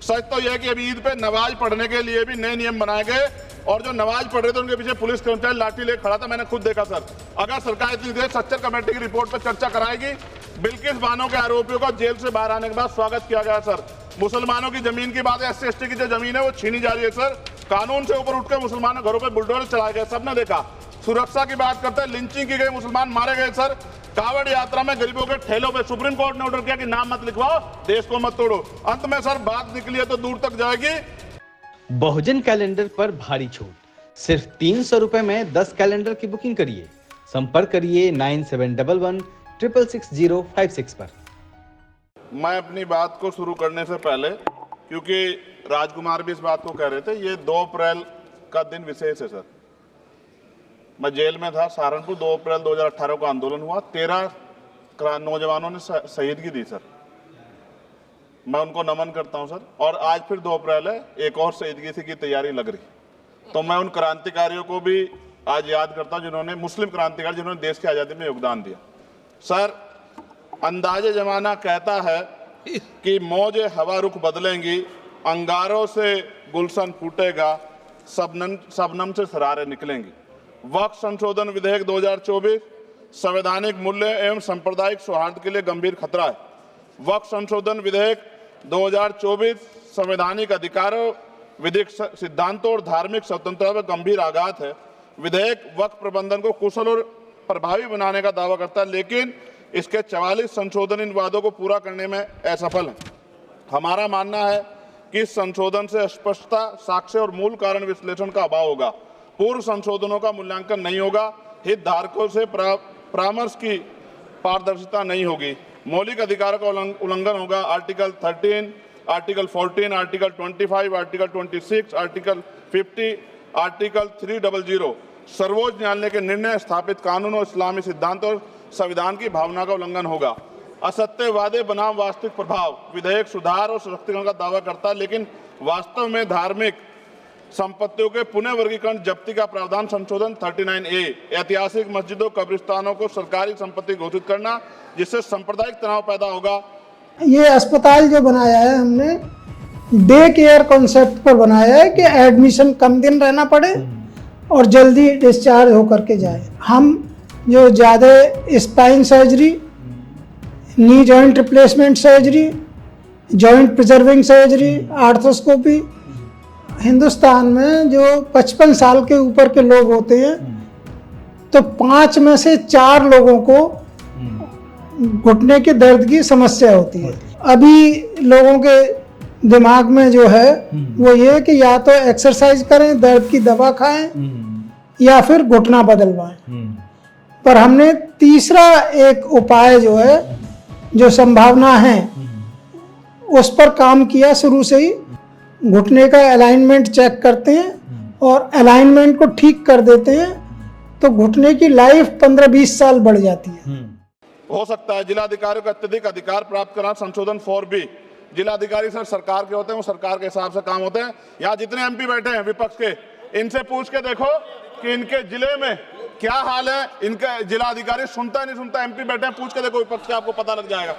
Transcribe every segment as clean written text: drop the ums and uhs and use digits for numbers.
सच तो यह है कि अभी ईद पे नमाज पढ़ने के लिए भी नए नियम बनाए गए और जो नमाज पढ़ रहे थे उनके पीछे पुलिस कर्मचारी लाठी लेकर खड़ा था, मैंने खुद देखा सर। अगर सरकार इतनी देर सच्चर कमेटी की रिपोर्ट पर चर्चा कराएगी, बिल्किस बानो के आरोपियों का जेल से बाहर आने के बाद स्वागत किया गया सर। मुसलमानों की जमीन की बात है, SC/ST की जो जमीन है वो छीनी जा रही है सर। कानून से ऊपर उठकर मुसलमानों घरों पर बुलडोजर चलाए गए, सबने देखा। सुरक्षा की बात करते हैं, लिंचिंग की गई, मुसलमान मारे गए सर। कावड़ यात्रा में गरीबों के ठेलों पे सुप्रीम कोर्ट ने ऑर्डर किया कि नाम मत लिखवाओ, देश को मत तोड़ो। अंत में सर बात निकली है तो दूर तक जाएगी। बहुजन कैलेंडर पर भारी छूट, सिर्फ 300 रुपए में 10 कैलेंडर की बुकिंग करिए। संपर्क करिए 9711666056 पर। मैं अपनी बात को शुरू करने से पहले, क्योंकि राजकुमार भी इस बात को कह रहे थे, ये 2 अप्रैल का दिन विशेष है सर। मैं जेल में था सहारनपुर, 2 अप्रैल 2018 को आंदोलन हुआ, 13 नौजवानों ने शहीदगी दी सर। मैं उनको नमन करता हूं सर। और आज फिर 2 अप्रैल है, एक और शहीदगी की तैयारी लग रही। तो मैं उन क्रांतिकारियों को भी आज याद करता हूं जिन्होंने, मुस्लिम क्रांतिकारी जिन्होंने देश की आज़ादी में योगदान दिया। सर, अंदाजे जमाना कहता है कि मौजे हवा रुख बदलेंगी, अंगारों से गुलशन फूटेगा, शबनम से सरारे निकलेंगी। वक्फ संशोधन विधेयक 2024 संवैधानिक मूल्य एवं सांप्रदायिक सौहार्द के लिए गंभीर खतरा है। वक्फ संशोधन विधेयक 2024 संवैधानिक अधिकारों, विधिक सिद्धांतों और धार्मिक स्वतंत्रता पर गंभीर आघात है। विधेयक वक्फ प्रबंधन को कुशल और प्रभावी बनाने का दावा करता है, लेकिन इसके 44 संशोधन इन वादों को पूरा करने में असफल है। हमारा मानना है कि इस संशोधन से स्पष्टता, साक्ष्य और मूल कारण विश्लेषण का अभाव होगा। पूर्व संशोधनों का मूल्यांकन नहीं होगा, हितधारकों से परामर्श की पारदर्शिता नहीं होगी, मौलिक अधिकारों का उल्लंघन होगा। Article 13, article 14, article 25, article 26, article 50, article 300 सर्वोच्च न्यायालय के निर्णय, स्थापित कानून और इस्लामी सिद्धांत और संविधान की भावना का उल्लंघन होगा। असत्य वादे बनाम वास्तविक प्रभाव, विधेयक सुधार और सशक्तिकरण का दावा करता है, लेकिन वास्तव में धार्मिक संपत्तियों के पुनः वर्गीकरण, जब्ती का प्रावधान संशोधन 39A, ऐतिहासिक मस्जिदों, कब्रिस्तानों को सरकारी संपत्ति घोषित करना, जिससे सांप्रदायिक तनाव पैदा होगा। ये अस्पताल जो बनाया है हमने डे केयर कॉन्सेप्ट पर बनाया है कि एडमिशन कम दिन रहना पड़े और जल्दी डिस्चार्ज होकर के जाए। हम जो ज़्यादा spine surgery, knee joint replacement surgery, joint preserving surgery, arthroscopy, Hindustan में जो 55 साल के ऊपर के लोग होते हैं तो 5 में से 4 लोगों को घुटने के दर्द की समस्या होती है। अभी लोगों के दिमाग में जो है वो ये कि या तो एक्सरसाइज करें, दर्द की दवा खाएं या फिर घुटना बदलवाएं। पर हमने तीसरा एक उपाय जो है, जो संभावना है, उस पर काम किया शुरू से ही। घुटने का अलाइनमेंट चेक करते हैं और अलाइनमेंट को ठीक कर देते हैं तो घुटने की लाइफ 15-20 साल बढ़ जाती है। हो सकता है जिलाधिकारी को अत्यधिक अधिकार प्राप्त करना, संशोधन 4B। जिलाधिकारी सर सरकार के होते हैं, वो सरकार के हिसाब से काम होते हैं। यहाँ जितने MP बैठे हैं विपक्ष के, इनसे पूछ के देखो कि इनके जिले में क्या हाल है। इनका जिलाधिकारी सुनता है नहीं सुनता, MP बैठे हैं, पूछ के देखो विपक्ष के, आपको पता लग जाएगा।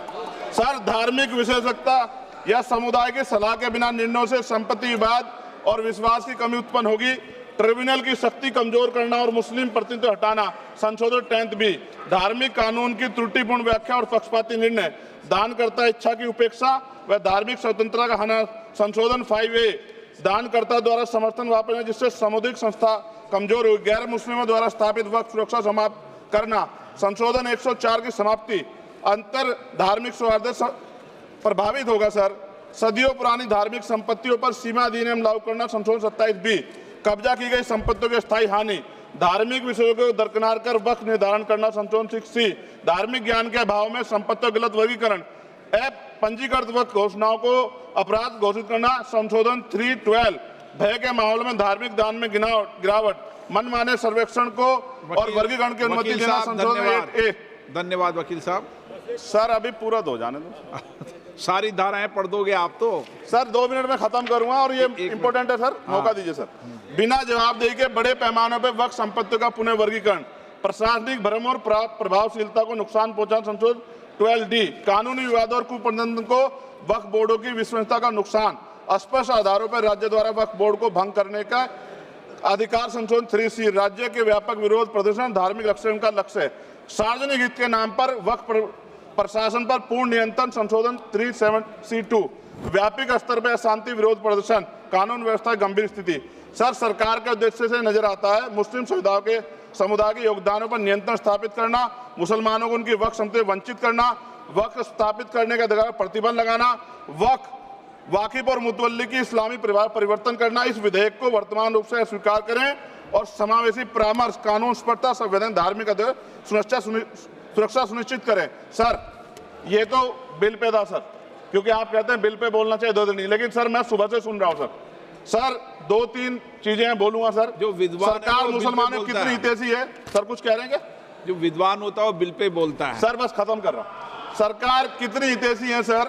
सर, धार्मिक विशेषज्ञता या समुदाय की सलाह के बिना निर्णयों से संपत्ति विवाद और विश्वास की कमी उत्पन्न होगी। ट्रिब्यूनल की शक्ति कमजोर करना और मुस्लिम प्रतिनिधित्व हटाना, संशोधन 10B। धार्मिक कानून की त्रुटिपूर्ण व्याख्या और पक्षपाती निर्णय, दानकर्ता इच्छा की उपेक्षा व धार्मिक स्वतंत्रता का हनन, संशोधन 5A। दानकर्ता द्वारा समर्थन वापस, जिससे सामुदायिक संस्था कमजोर हुई। गैर मुस्लिमों द्वारा स्थापित वक्फ सुरक्षा समाप्त करना, संशोधन 104 की समाप्ति। अंतर धार्मिक सौहार्द प्रभावित होगा सर। सदियों पुरानी धार्मिक संपत्तियों पर सीमा अधिनियम लागू करना, संशोधन 27B। कब्जा की गई संपत्तियों की स्थायी हानि, धार्मिक विषयों को दरकिनार कर वक्फ निर्धारण करना, संशोधन 6C। धार्मिक ज्ञान के अभाव में संपत्तियों का गलत वर्गीकरण, पंजीकृत वक्फ घोषणाओं को अपराध घोषित करना, संशोधन 312। भय के माहौल में धार्मिक दान में गिरावट, मनमाने सर्वेक्षण को और वर्गीकरण की अनुमति देना, संशोधन 8A। धन्यवाद वकील साहब। सर, अभी पूरा दो जाने दो। सारी धाराएं पढ़ दोगे आप तो? सर 2 मिनट में खत्म करूंगा और ये इंपॉर्टेंट है सर, मौका दीजिए सर। बिना जवाबदेही के बड़े पैमाने पर वक्फ संपत्तियों का पुनः वर्गीकरण, प्रशासनिक भ्रम और प्रभावशीलता को नुकसान पहुंचाना, संशोधन 12D। कानूनी विवादों और कुप्रबंधन को वक्फ बोर्डों की विश्वसनीयता का नुकसान, स्पष्ट आधारों पर राज्य द्वारा वक्फ बोर्ड को भंग करने का अधिकार संशोधन 3C, राज्य के व्यापक विरोध प्रदर्शन धार्मिक लक्ष्य का लक्ष्य है। सार्वजनिक हित के नाम पर वक्फ प्रशासन पर पूर्ण नियंत्रण संशोधन 37C2, व्यापक स्तर पर अशांति विरोध प्रदर्शन कानून व्यवस्था गंभीर स्थिति। सर, सरकार के उद्देश्य से नजर आता है मुस्लिम समुदाय के योगदानों पर नियंत्रण स्थापित करना, मुसलमानों को उनकी वक्फ संपत्ति वंचित करना, वक्फ स्थापित करने के अधिकार पर प्रतिबंध लगाना, वाकिफ और मुतवल्ली की इस्लामी परिवर्तन करना। इस विधेयक को वर्तमान रूप से स्वीकार करें और समावेशी परामर्श कानून स्पष्टता संवेदन धार्मिक सुरक्षा सुनिश्चित करें। सर, ये तो बिल पे था सर, क्योंकि आप कहते हैं बिल पे बोलना चाहिए 2 दिन नहीं, लेकिन सर मैं सुबह से सुन रहा हूं सर 2-3 चीजें बोलूंगा सर। जो विद्वान सरकार मुसलमानों की कितनी हितैषी है सर, कुछ कह रहे हैं क्या? जो विद्वान होता है वो बिल पे बोलता है। सर बस खत्म कर रहा हूं। सरकार कितनी हितैषी है सर?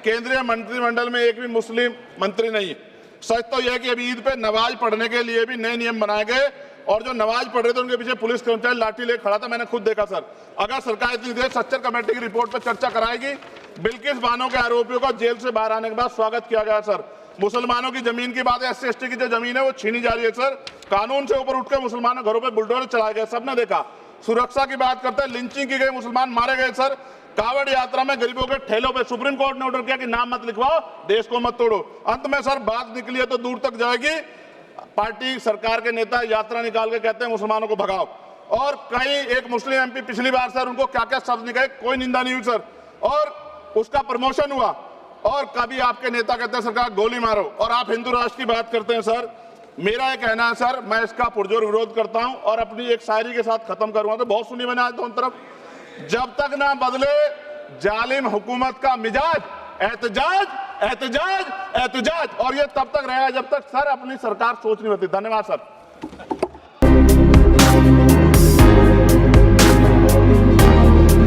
केंद्रीय मंत्रिमंडल में एक भी मुस्लिम मंत्री नहीं है। सच तो यह है कि अभी ईद पे नमाज पढ़ने के लिए भी नए नियम बनाए गए और जो नमाज पढ़ रहे थे उनके पीछे पुलिस कर्मचारी लाठी लेकर खड़ा था, मैंने खुद देखा सर। अगर सरकार इतनी देर सच्चर कमेटी की रिपोर्ट पर चर्चा कराएगी, बिल्किस बानो के आरोपियों का जेल से बाहर आने के बाद स्वागत किया गया सर। मुसलमानों की जमीन की बात है, SC/ST की जो जमीन है वो छीनी जा रही है सर। कानून से ऊपर उठकर मुसलमानों घरों पर बुलडोजर चलाए गए, सबने देखा। सुरक्षा की बात करते हैं, लिंचिंग की गई, मुसलमान मारे गए सर। कावड़ यात्रा में गरीबों के ठेलों पे सुप्रीम कोर्ट ने ऑर्डर किया कि नाम मत लिखवाओ, देश को मत तोड़ो। अंत में सर बात निकली है तो दूर तक जाएगी। पार्टी सरकार के नेता यात्रा निकाल के कहते हैं मुसलमानों को भगाओ, और कहीं एक मुस्लिम MP पिछली बार सर उनको क्या क्या शब्द निकले, कोई निंदा नहीं हुई सर, और उसका प्रमोशन हुआ। और कभी आपके नेता कहते हैं सरकार गोली मारो, और आप हिंदू राष्ट्र की बात करते हैं सर। मेरा ये कहना है सर, मैं इसका पुरजोर विरोध करता हूं और अपनी एक शायरी के साथ खत्म करूंगा। तो बहुत सुनी मैंने आज दोनों तरफ, जब तक ना बदले जालिम हुकूमत का मिजाज, एहतजाज एहतजाज एहतजाज, और ये तब तक रहेगा जब तक सर अपनी सरकार सोच नहीं होती। धन्यवाद सर।